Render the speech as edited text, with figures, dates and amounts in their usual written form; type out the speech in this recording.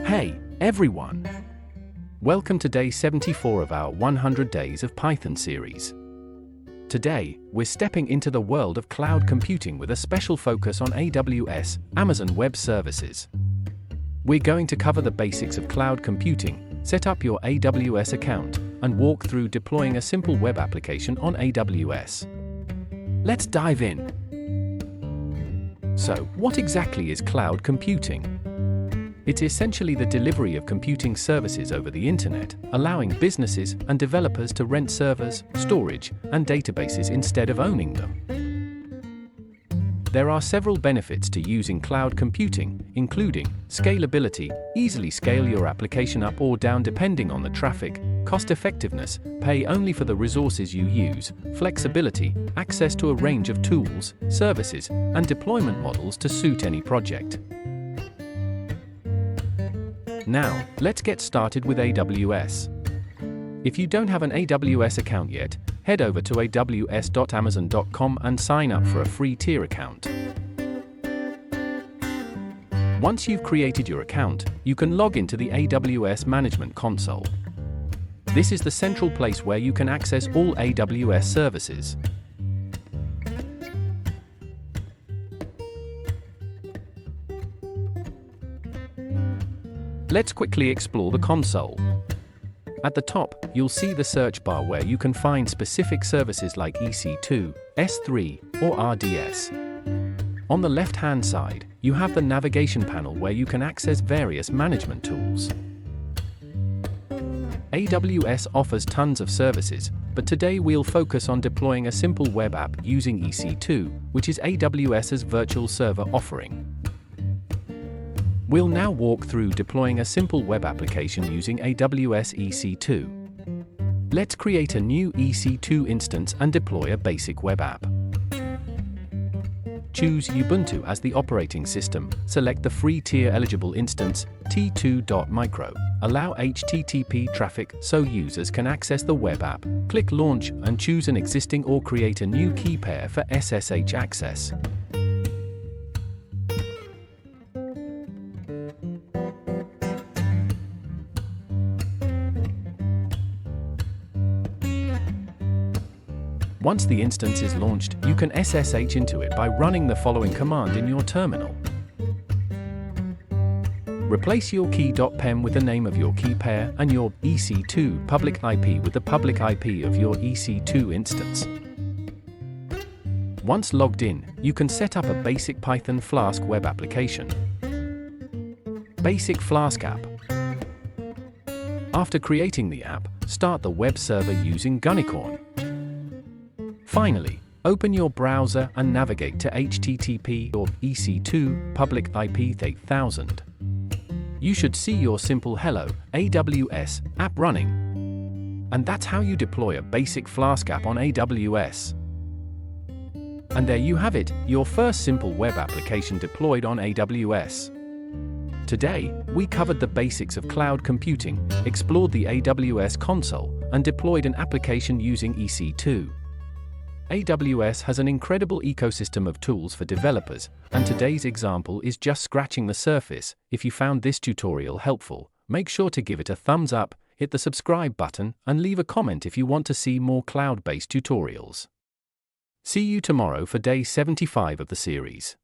Hey, everyone! Welcome to day 74 of our 100 Days of Python series. Today, we're stepping into the world of cloud computing with a special focus on AWS, Amazon Web Services. We're going to cover the basics of cloud computing, set up your AWS account, and walk through deploying a simple web application on AWS. Let's dive in. So, what exactly is cloud computing? It's essentially the delivery of computing services over the internet, allowing businesses and developers to rent servers, storage, and databases instead of owning them. There are several benefits to using cloud computing, including scalability, easily scale your application up or down depending on the traffic, cost-effectiveness, pay only for the resources you use, flexibility, access to a range of tools, services, and deployment models to suit any project. Now, let's get started with AWS. If you don't have an AWS account yet, head over to aws.amazon.com and sign up for a free tier account. Once you've created your account, you can log into the AWS Management Console. This is the central place where you can access all AWS services. Let's quickly explore the console. At the top, you'll see the search bar where you can find specific services like EC2, S3, or RDS. On the left-hand side, you have the navigation panel where you can access various management tools. AWS offers tons of services, but today we'll focus on deploying a simple web app using EC2, which is AWS's virtual server offering. We'll now walk through deploying a simple web application using AWS EC2. Let's create a new EC2 instance and deploy a basic web app. Choose Ubuntu as the operating system, select the free tier eligible instance, t2.micro, allow HTTP traffic so users can access the web app, click Launch and choose an existing or create a new key pair for SSH access. Once the instance is launched, you can SSH into it by running the following command in your terminal. Replace your key.pem with the name of your key pair and your EC2 public IP with the public IP of your EC2 instance. Once logged in, you can set up a basic Python Flask web application. Basic Flask app. After creating the app, start the web server using Gunicorn. Finally, open your browser and navigate to HTTP or EC2 public IP 8000. You should see your simple Hello AWS app running. And that's how you deploy a basic Flask app on AWS. And there you have it, your first simple web application deployed on AWS. Today, we covered the basics of cloud computing, explored the AWS console, and deployed an application using EC2. AWS has an incredible ecosystem of tools for developers, and today's example is just scratching the surface. If you found this tutorial helpful, make sure to give it a thumbs up, hit the subscribe button, and leave a comment if you want to see more cloud-based tutorials. See you tomorrow for day 75 of the series.